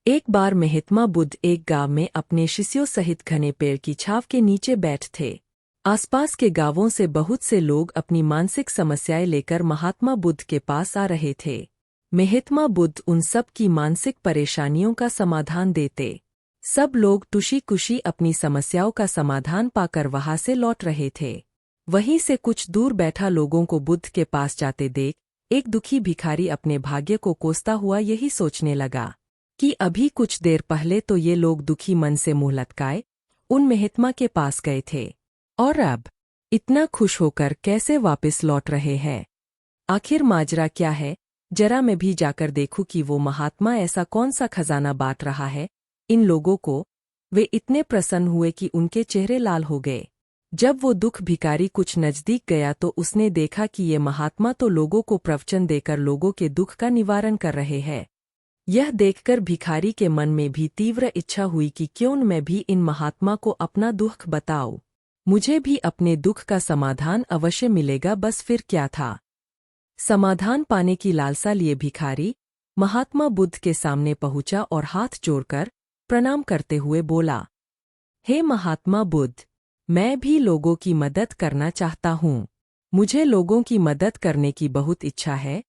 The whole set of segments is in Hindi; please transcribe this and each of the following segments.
एक बार महात्मा बुद्ध एक गांव में अपने शिष्यों सहित घने पेड़ की छाव के नीचे बैठ थे। आसपास के गांवों से बहुत से लोग अपनी मानसिक समस्याएं लेकर महात्मा बुद्ध के पास आ रहे थे। महात्मा बुद्ध उन सब की मानसिक परेशानियों का समाधान देते। सब लोग खुशी खुशी अपनी समस्याओं का समाधान पाकर वहां से लौट रहे थे। वहीं से कुछ दूर बैठा लोगों को बुद्ध के पास जाते देख एक दुखी भिखारी अपने भाग्य को कोसता हुआ यही सोचने लगा कि अभी कुछ देर पहले तो ये लोग दुखी मन से मुंह लटकाए उन महात्मा के पास गए थे, और अब इतना खुश होकर कैसे वापस लौट रहे हैं। आखिर माजरा क्या है? जरा मैं भी जाकर देखूं कि वो महात्मा ऐसा कौन सा खजाना बांट रहा है इन लोगों को। वे इतने प्रसन्न हुए कि उनके चेहरे लाल हो गए। जब वो दुख भिखारी कुछ नजदीक गया तो उसने देखा कि ये महात्मा तो लोगों को प्रवचन देकर लोगों के दुख का निवारण कर रहे हैं। यह देखकर भिखारी के मन में भी तीव्र इच्छा हुई कि क्यों न मैं भी इन महात्मा को अपना दुख बताऊं। मुझे भी अपने दुख का समाधान अवश्य मिलेगा। बस फिर क्या था। समाधान पाने की लालसा लिए भिखारी महात्मा बुद्ध के सामने पहुंचा और हाथ जोड़कर प्रणाम करते हुए बोला, हे महात्मा बुद्ध, मैं भी लोगों की मदद करना चाहता हूँ। मुझे लोगों की मदद करने की बहुत इच्छा है,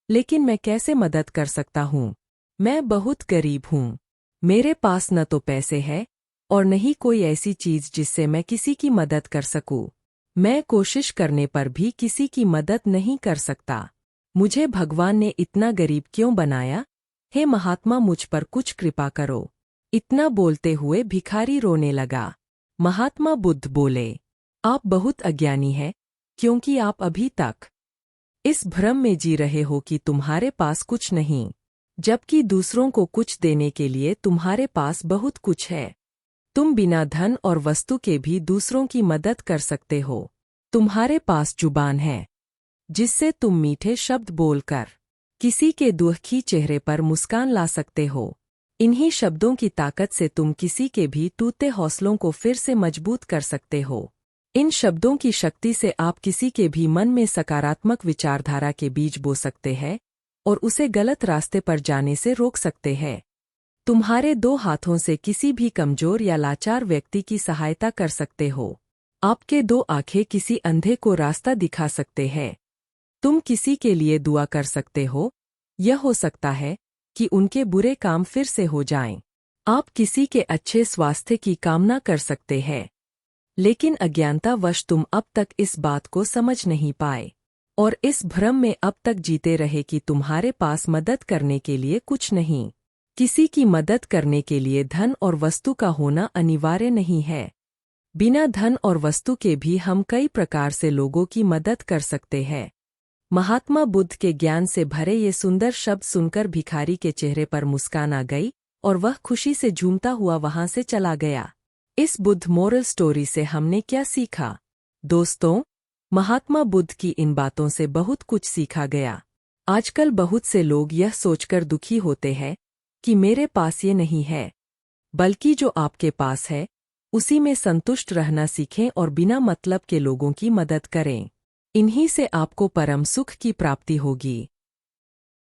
लेकिन मैं कैसे मदद कर सकता हूँ? मैं बहुत गरीब हूँ। मेरे पास न तो पैसे हैं और न ही कोई ऐसी चीज जिससे मैं किसी की मदद कर सकूँ। मैं कोशिश करने पर भी किसी की मदद नहीं कर सकता। मुझे भगवान ने इतना गरीब क्यों बनाया? हे महात्मा, मुझ पर कुछ कृपा करो। इतना बोलते हुए भिखारी रोने लगा। महात्मा बुद्ध बोले, आप बहुत अज्ञानी हैं, क्योंकि आप अभी तक इस भ्रम में जी रहे हो कि तुम्हारे पास कुछ नहीं, जबकि दूसरों को कुछ देने के लिए तुम्हारे पास बहुत कुछ है। तुम बिना धन और वस्तु के भी दूसरों की मदद कर सकते हो। तुम्हारे पास जुबान है, जिससे तुम मीठे शब्द बोलकर किसी के दुखी चेहरे पर मुस्कान ला सकते हो। इन्हीं शब्दों की ताकत से तुम किसी के भी टूटे हौसलों को फिर से मजबूत कर सकते हो। इन शब्दों की शक्ति से आप किसी के भी मन में सकारात्मक विचारधारा के बीज बो सकते हैं और उसे गलत रास्ते पर जाने से रोक सकते हैं। तुम्हारे दो हाथों से किसी भी कमजोर या लाचार व्यक्ति की सहायता कर सकते हो। आपके दो आंखें किसी अंधे को रास्ता दिखा सकते हैं। तुम किसी के लिए दुआ कर सकते हो। यह हो सकता है कि उनके बुरे काम फिर से हो जाएं। आप किसी के अच्छे स्वास्थ्य की कामना कर सकते हैं, लेकिन अज्ञानतावश तुम अब तक इस बात को समझ नहीं पाए और इस भ्रम में अब तक जीते रहे कि तुम्हारे पास मदद करने के लिए कुछ नहीं। किसी की मदद करने के लिए धन और वस्तु का होना अनिवार्य नहीं है। बिना धन और वस्तु के भी हम कई प्रकार से लोगों की मदद कर सकते हैं। महात्मा बुद्ध के ज्ञान से भरे ये सुंदर शब्द सुनकर भिखारी के चेहरे पर मुस्कान आ गई और वह खुशी से झूमता हुआ वहां से चला गया। इस बुद्ध मोरल स्टोरी से हमने क्या सीखा? दोस्तों, महात्मा बुद्ध की इन बातों से बहुत कुछ सीखा गया। आजकल बहुत से लोग यह सोचकर दुखी होते हैं कि मेरे पास ये नहीं है, बल्कि जो आपके पास है उसी में संतुष्ट रहना सीखें और बिना मतलब के लोगों की मदद करें। इन्हीं से आपको परम सुख की प्राप्ति होगी।